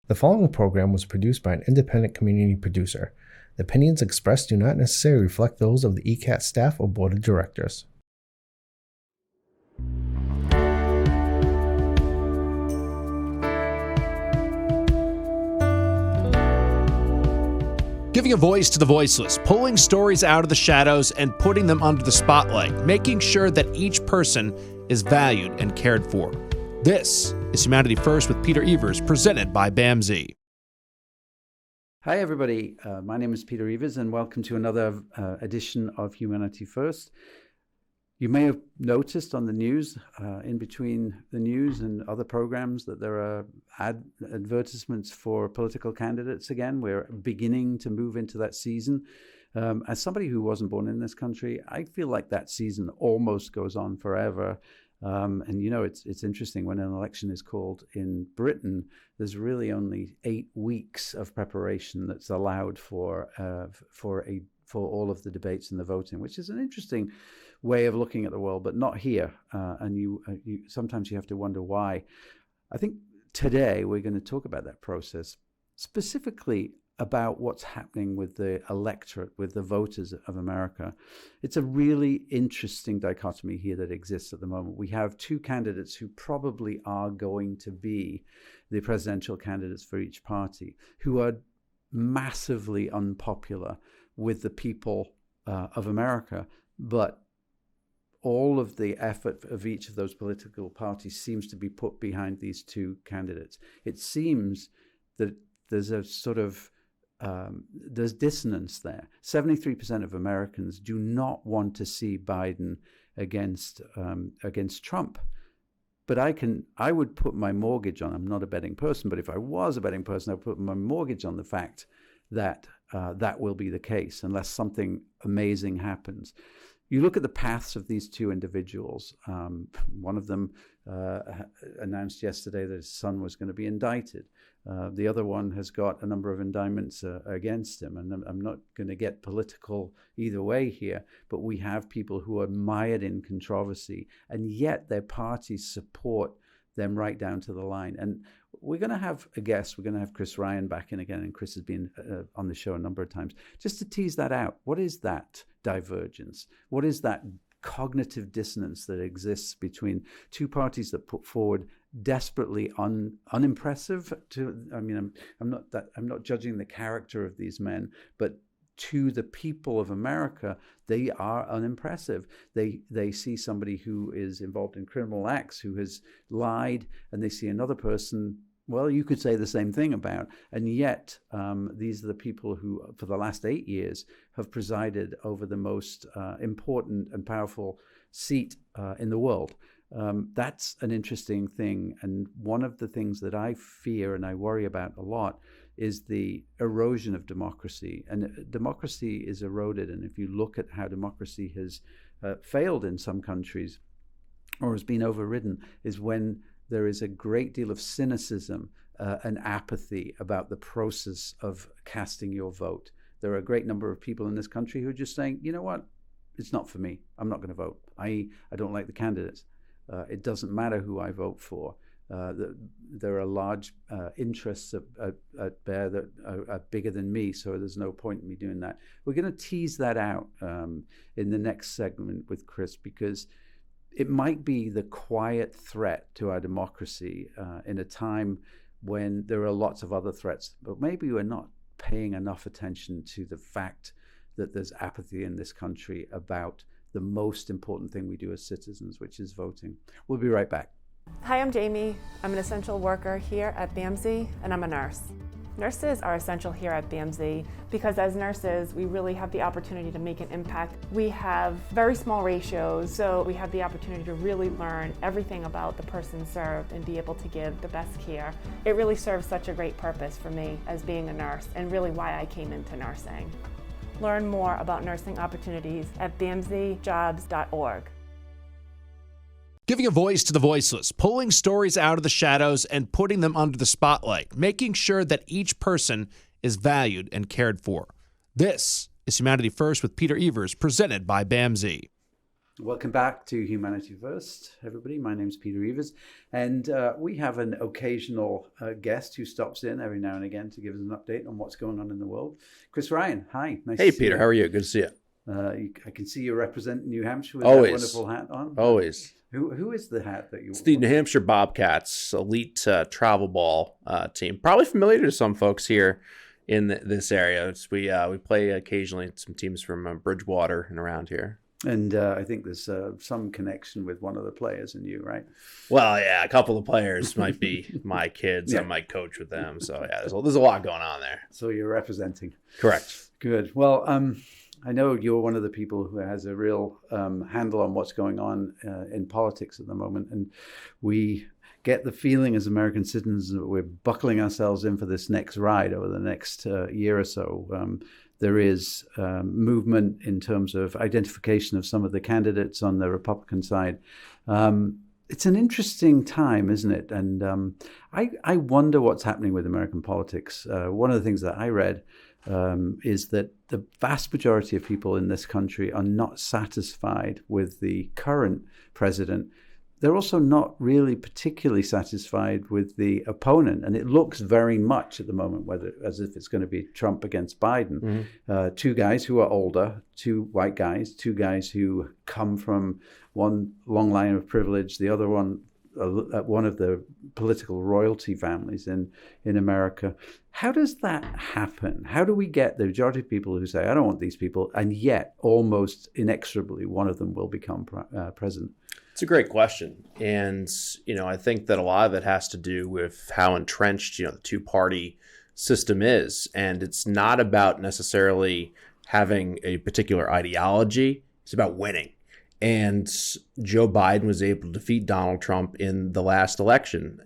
The following program was produced by an independent community producer. The opinions expressed do not necessarily reflect those of the ECAT staff or board of directors. Giving a voice to the voiceless, pulling stories out of the shadows and putting them under the spotlight, making sure that each person is valued and cared for. This is Humanity First with Peter Evers, presented by BAMSI. Hi, everybody. My name is Peter Evers, and welcome to another edition of Humanity First. You may have noticed on the news, in between the news and other programs, that there are advertisements for political candidates again. We're beginning to move into that season. As somebody who wasn't born in this country, I feel like that season almost goes on forever. And you know, it's interesting, when an election is called in Britain, there's really only 8 weeks of preparation that's allowed for all of the debates and the voting, which is an interesting way of looking at the world, but not here. And you sometimes you have to wonder why. I think today we're going to talk about that process, specifically about what's happening with the electorate, with the voters of America. It's a really interesting dichotomy here that exists at the moment. We have two candidates who probably are going to be the presidential candidates for each party, who are massively unpopular with the people of America, but all of the effort of each of those political parties seems to be put behind these two candidates. It seems that there's a sort of there's dissonance there. 73% of Americans do not want to see Biden against Trump. But I would put my mortgage on, I'm not a betting person, but if I was a betting person, I would put my mortgage on the fact that that will be the case unless something amazing happens. You look at the paths of these two individuals. One of them announced yesterday that his son was going to be indicted. The other one has got a number of indictments against him. And I'm not going to get political either way here, but we have people who are mired in controversy, and yet their parties support them right down to the line. And we're going to have a guest. We're going to have Chris Ryan back in again, and Chris has been on the show a number of times, just to tease that out. What is that divergence? What is that cognitive dissonance that exists between two parties that put forward desperately unimpressive I'm not judging the character of these men, but to the people of America, they are unimpressive. They see somebody who is involved in criminal acts, who has lied, and they see another person, well, you could say the same thing about. And yet, these are the people who, for the last 8 years, have presided over the most important and powerful seat in the world. That's an interesting thing. And one of the things that I fear and I worry about a lot is the erosion of democracy. And democracy is eroded. And if you look at how democracy has failed in some countries or has been overridden, is when there is a great deal of cynicism and apathy about the process of casting your vote. There are a great number of people in this country who are just saying, you know what, it's not for me. I'm not going to vote. I don't like the candidates. It doesn't matter who I vote for. There are large interests at bear that are bigger than me, so there's no point in me doing that. We're going to tease that out in the next segment with Chris, because it might be the quiet threat to our democracy in a time when there are lots of other threats, but maybe we're not paying enough attention to the fact that there's apathy in this country about the most important thing we do as citizens, which is voting. We'll be right back. Hi, I'm Jamie. I'm an essential worker here at BAMSI, and I'm a nurse. Nurses are essential here at BAMSI because as nurses, we really have the opportunity to make an impact. We have very small ratios, so we have the opportunity to really learn everything about the person served and be able to give the best care. It really serves such a great purpose for me as being a nurse, and really why I came into nursing. Learn more about nursing opportunities at bamsijobs.org. Giving a voice to the voiceless, pulling stories out of the shadows and putting them under the spotlight, making sure that each person is valued and cared for. This is Humanity First with Peter Evers, presented by BAMSI. Welcome back to Humanity First, everybody. My name's Peter Evers, and we have an occasional guest who stops in every now and again to give us an update on what's going on in the world. Chris Ryan, hi. Nice Hey, to see Peter, you. how are you? Good to see you. I can see you representing New Hampshire with Always. that wonderful hat on. Always. Who is the hat that you It's the New Hampshire Bobcats elite travel ball team. Probably familiar to some folks here in this area. We play occasionally some teams from Bridgewater and around here. And I think there's some connection with one of the players and you, right? Well, yeah, a couple of players might be my kids. Yeah. I might coach with them. So, yeah, there's a lot going on there. So you're representing. Correct. Good. Well, I know you're one of the people who has a real handle on what's going on in politics at the moment. And we get the feeling as American citizens that we're buckling ourselves in for this next ride over the next year or so. There is movement in terms of identification of some of the candidates on the Republican side. It's an interesting time, isn't it? And I wonder what's happening with American politics. One of the things that I read is that the vast majority of people in this country are not satisfied with the current president. They're also not really particularly satisfied with the opponent. And it looks very much at the moment as if it's going to be Trump against Biden. Mm-hmm. Two guys who are older, two white guys, two guys who come from one long line of privilege, the other one of the political royalty families in America. How does that happen? How do we get the majority of people who say, I don't want these people, and yet almost inexorably one of them will become president? It's a great question. And, I think that a lot of it has to do with how entrenched, the two-party system is. And it's not about necessarily having a particular ideology. It's about winning. And Joe Biden was able to defeat Donald Trump in the last election.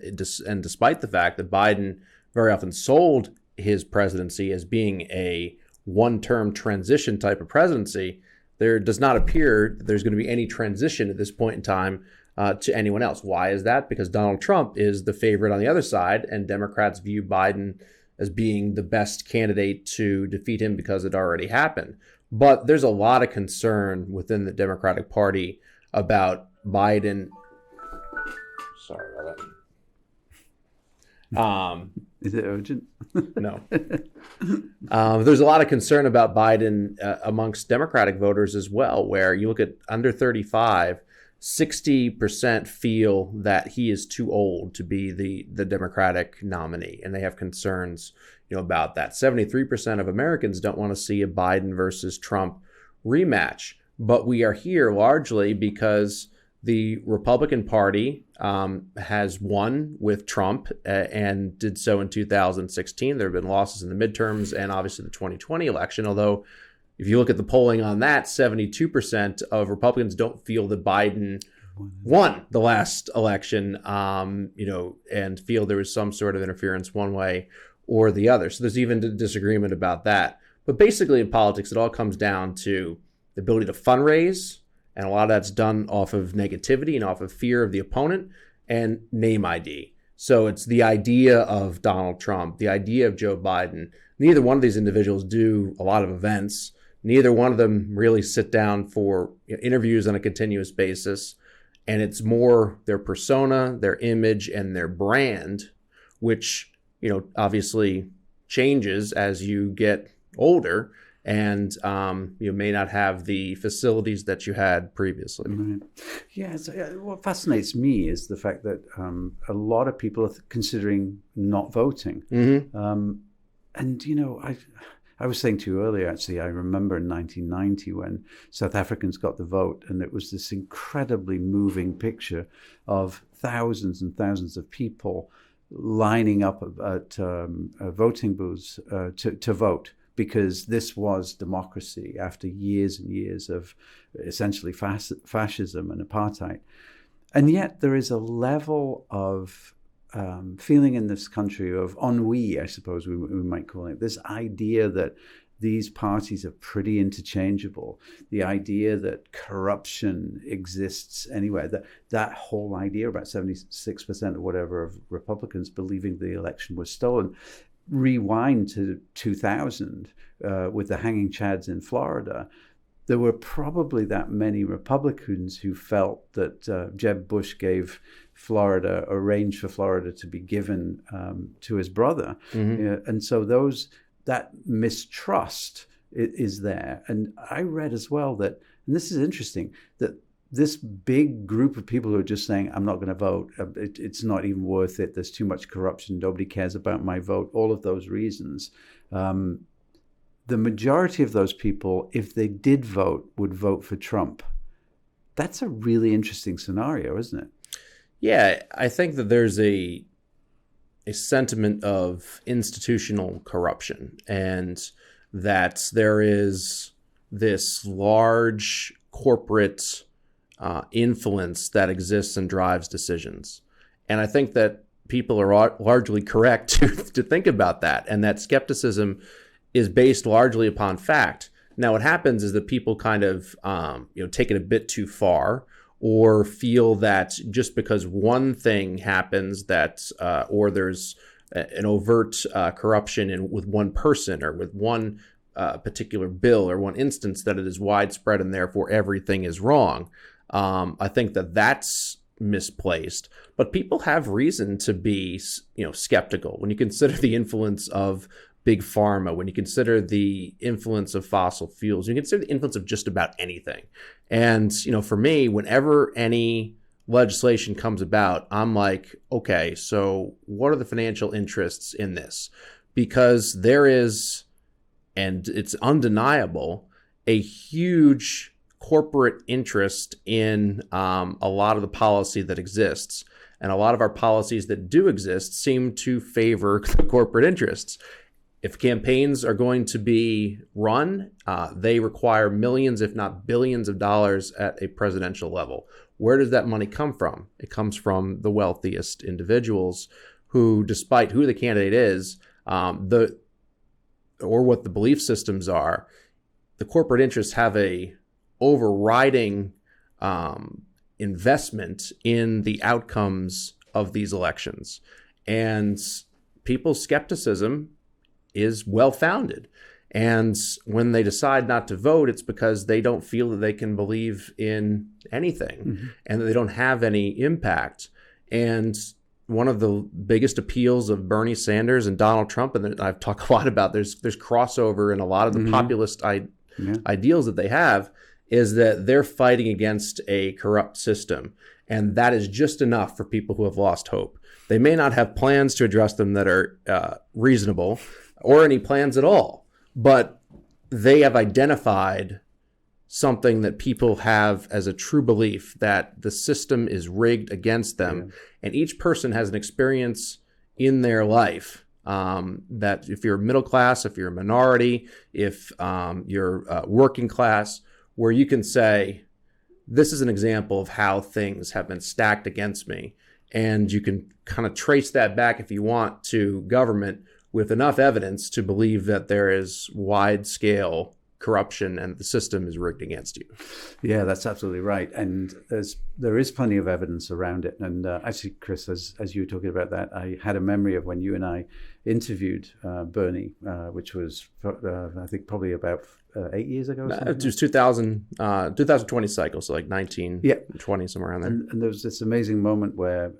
And despite the fact that Biden very often sold his presidency as being a one-term transition type of presidency, there does not appear that there's going to be any transition at this point in time to anyone else. Why is that? Because Donald Trump is the favorite on the other side, and Democrats view Biden as being the best candidate to defeat him because it already happened. But there's a lot of concern within the Democratic Party about Biden. Sorry about that. Is it urgent? No. There's a lot of concern about Biden amongst Democratic voters as well, where you look at under 35, 60% feel that he is too old to be the Democratic nominee, and they have concerns about that. 73% of Americans don't want to see a Biden versus Trump rematch, but we are here largely because the Republican Party has won with Trump and did so in 2016. There have been losses in the midterms and obviously the 2020 election, although if you look at the polling on that, 72% of Republicans don't feel that Biden won the last election, and feel there was some sort of interference one way or the other. So there's even disagreement about that. But basically in politics, it all comes down to the ability to fundraise, and a lot of that's done off of negativity and off of fear of the opponent, and name ID. So it's the idea of Donald Trump, the idea of Joe Biden. Neither one of these individuals do a lot of events. Neither one of them really sit down for interviews on a continuous basis. And it's more their persona, their image, and their brand, which, obviously changes as you get older. And you may not have the facilities that you had previously. Right. Yeah, what fascinates me is the fact that a lot of people are considering not voting. Mm-hmm. And, I was saying to you earlier, actually, I remember in 1990 when South Africans got the vote, and it was this incredibly moving picture of thousands and thousands of people lining up at voting booths to vote, because this was democracy after years and years of essentially fascism and apartheid. And yet there is a level of feeling in this country of ennui, I suppose we might call it, this idea that these parties are pretty interchangeable, the idea that corruption exists anywhere, that whole idea, about 76% or whatever of Republicans believing the election was stolen. Rewind to 2000 with the hanging chads in Florida. there were probably that many Republicans who felt that Jeb Bush gave Florida, arranged for Florida to be given to his brother. And so that mistrust is there. And I read as well that, and this is interesting, that this big group of people who are just saying, I'm not going to vote, it's not even worth it, there's too much corruption, nobody cares about my vote, all of those reasons. The majority of those people, if they did vote, would vote for Trump. That's a really interesting scenario, isn't it? Yeah, I think that there's a sentiment of institutional corruption, and that there is this large corporate influence that exists and drives decisions. And I think that people are largely correct to think about that, and that skepticism is based largely upon fact. Now, what happens is that people kind of take it a bit too far, or feel that just because one thing happens that or there's an overt corruption with one person or with one particular bill or one instance, that it is widespread and therefore everything is wrong. I think that that's misplaced, but people have reason to be skeptical when you consider the influence of big pharma, when you consider the influence of fossil fuels, you consider the influence of just about anything. And, for me, whenever any legislation comes about, I'm like, okay, so what are the financial interests in this? Because there is, and it's undeniable, a huge corporate interest in a lot of the policy that exists. And a lot of our policies that do exist seem to favor the corporate interests. If campaigns are going to be run, they require millions, if not billions of dollars at a presidential level. Where does that money come from? It comes from the wealthiest individuals who, despite who the candidate is, or what the belief systems are, the corporate interests have a overriding investment in the outcomes of these elections. And people's skepticism is well-founded. And when they decide not to vote, it's because they don't feel that they can believe in anything and that they don't have any impact. And one of the biggest appeals of Bernie Sanders and Donald Trump, and I've talked a lot about, there's crossover in a lot of the populist ideals that they have, is that they're fighting against a corrupt system. And that is just enough for people who have lost hope. They may not have plans to address them that are reasonable, or any plans at all, but they have identified something that people have as a true belief, that the system is rigged against them. And each person has an experience in their life that if you're middle class, if you're a minority, if you're working class, where you can say, this is an example of how things have been stacked against me. And you can kind of trace that back, if you want, to government with enough evidence to believe that there is wide-scale corruption and the system is rigged against you. Yeah, that's absolutely right. And there is plenty of evidence around it. And actually, Chris, as you were talking about that, I had a memory of when you and I interviewed Bernie, which was, I think, probably about 8 years ago. It was 2020 cycle, so like 1920, somewhere around there. And there was this amazing moment where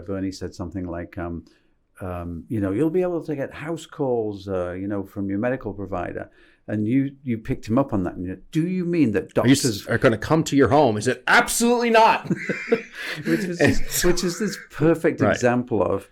Bernie said something like, you'll be able to get house calls, from your medical provider. And you picked him up on that. And do you mean that doctors are going to come to your home? He said, absolutely not. which is this perfect example of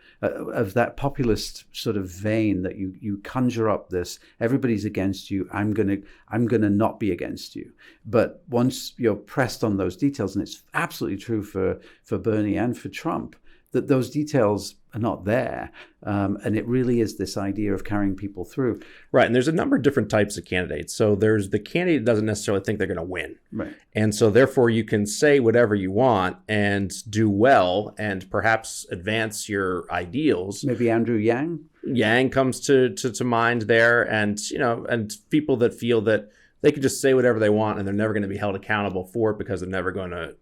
that populist sort of vein that you conjure up this, everybody's against you, I'm gonna not be against you. But once you're pressed on those details, and it's absolutely true for Bernie and for Trump, that those details are not there. And it really is this idea of carrying people through. Right. And there's a number of different types of candidates. So there's the candidate that doesn't necessarily think they're going to win. Right. And so therefore you can say whatever you want and do well and perhaps advance your ideals. Maybe Andrew Yang? Yang comes to mind there. And, and people that feel that they could just say whatever they want and they're never going to be held accountable for it because they're never going to,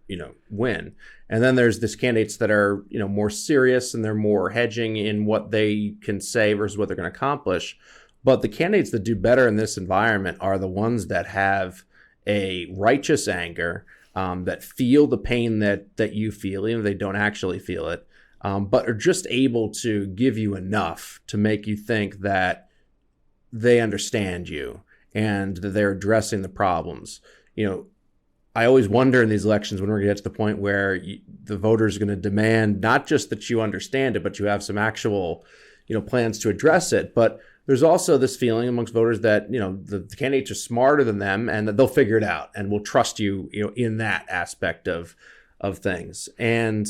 win. And then there's these candidates that are, more serious and they're more hedging in what they can say versus what they're going to accomplish. But the candidates that do better in this environment are the ones that have a righteous anger, that feel the pain that you feel, even if they don't actually feel it, but are just able to give you enough to make you think that they understand you and that they're addressing the problems. I always wonder in these elections when we're going to get to the point where the voters are going to demand not just that you understand it, but you have some actual, plans to address it. But there's also this feeling amongst voters that, the candidates are smarter than them and that they'll figure it out and will trust you, in that aspect of things. And,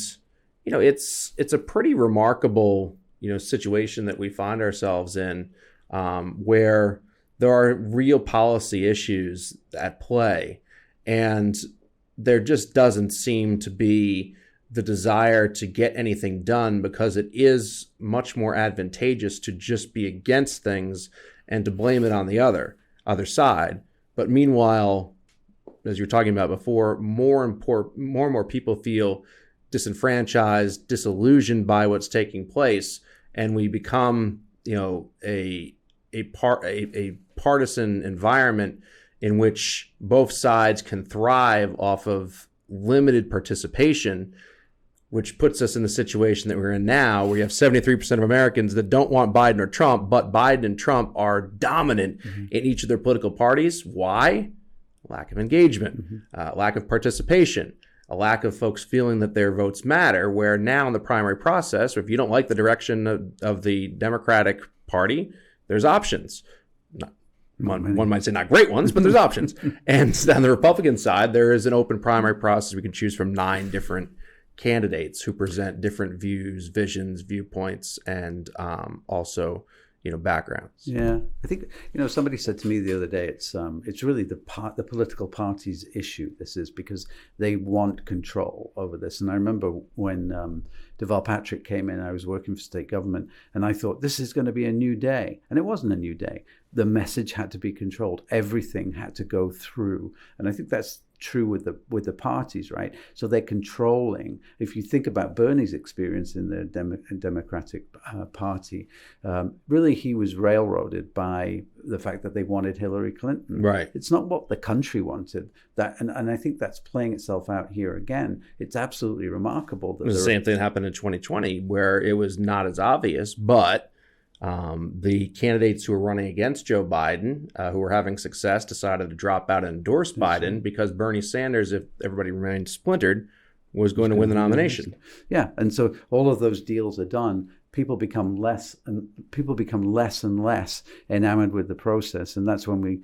it's a pretty remarkable, situation that we find ourselves in, where there are real policy issues at play. And there just doesn't seem to be the desire to get anything done because it is much more advantageous to just be against things and to blame it on the other side. But meanwhile, as you were talking about before, more and more people feel disenfranchised, disillusioned by what's taking place, and we become, a partisan environment in which both sides can thrive off of limited participation, which puts us in the situation that we're in now, where you have 73% of Americans that don't want Biden or Trump, but Biden and Trump are dominant in each of their political parties. Why? Lack of engagement, lack of participation, a lack of folks feeling that their votes matter, where now in the primary process, or if you don't like the direction of the Democratic Party, there's options. One might say not great ones, but there's options. And on the Republican side, there is an open primary process. We can choose from 9 different candidates who present different views, visions, viewpoints, and also, backgrounds. Yeah, I think somebody said to me the other day, it's really the political party's issue. This is because they want control over this. And I remember when Deval Patrick came in, I was working for state government, and I thought this is going to be a new day, and it wasn't a new day. The message had to be controlled. Everything had to go through, and I think that's true with the parties, right? So they're controlling. If you think about Bernie's experience in the Democratic Party, really he was railroaded by the fact that they wanted Hillary Clinton. Right. It's not what the country wanted. And I think that's playing itself out here again. It's absolutely remarkable. That the same thing happened in 2020, where it was not as obvious, but the candidates who were running against Joe Biden, who were having success, decided to drop out and endorse Biden because Bernie Sanders, if everybody remained splintered, was going to win the nomination. Yeah, and so all of those deals are done. People become less and less enamored with the process, and that's when we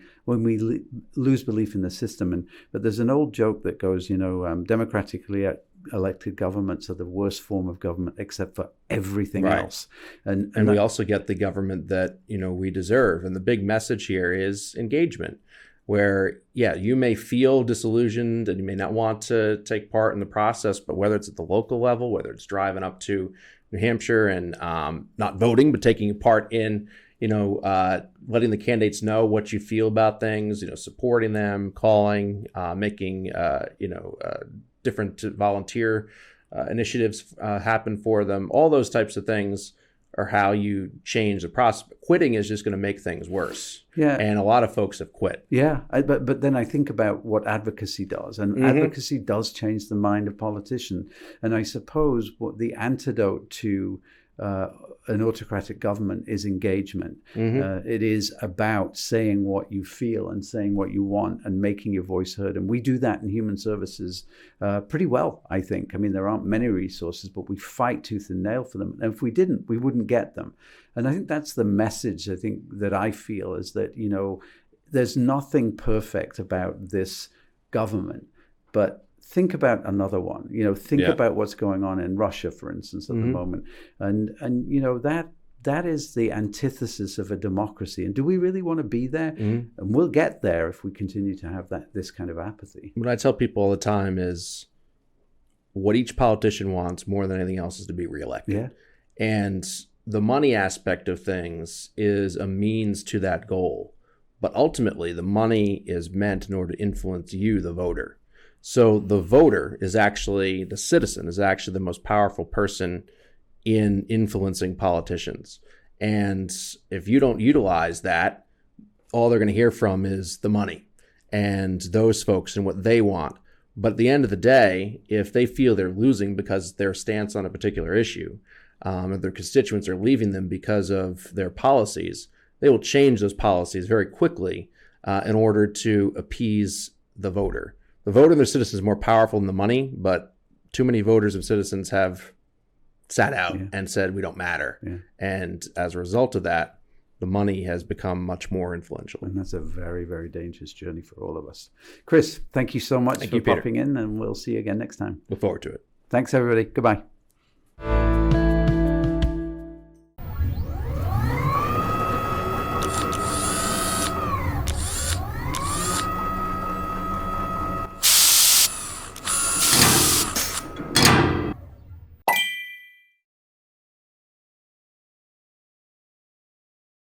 lose belief in the system. But there's an old joke that goes, democratically elected governments are the worst form of government except for everything else. And we also get the government that, we deserve. And the big message here is engagement, where, you may feel disillusioned and you may not want to take part in the process, but whether it's at the local level, whether it's driving up to New Hampshire and not voting, but taking part in, letting the candidates know what you feel about things, supporting them, calling, making, different volunteer initiatives happen for them. All those types of things are how you change the process. Quitting is just going to make things worse. Yeah. And a lot of folks have quit. Yeah. But then I think about what advocacy does. And advocacy does change the mind of politicians. And I suppose what the antidote to an autocratic government is engagement. It is about saying what you feel and saying what you want and making your voice heard. And we do that in human services pretty well, I think. I mean, there aren't many resources, but we fight tooth and nail for them. And if we didn't, we wouldn't get them. And I think that's the message, I think, that I feel is that, there's nothing perfect about this government, but think about another one. Think about what's going on in Russia, for instance, at the moment, and that is the antithesis of a democracy. And do we really want to be there? And we'll get there if we continue to have this kind of apathy. What I tell people all the time is, what each politician wants more than anything else is to be reelected. Yeah, and the money aspect of things is a means to that goal, but ultimately the money is meant in order to influence you, the voter. So the voter is actually, the citizen is actually the most powerful person in influencing politicians. And if you don't utilize that, all they're going to hear from is the money. and those folks and what they want. But at the end of the day, if they feel they're losing because their stance on a particular issue, or their constituents are leaving them because of their policies, they will change those policies very quickly in order to appease the voter. The voter and their citizens is more powerful than the money, but too many voters and citizens have sat out and said, we don't matter. Yeah. And as a result of that, the money has become much more influential. And that's a very, very dangerous journey for all of us. Chris, thank you so much for popping in, and we'll see you again next time. Look forward to it. Thanks, everybody. Goodbye.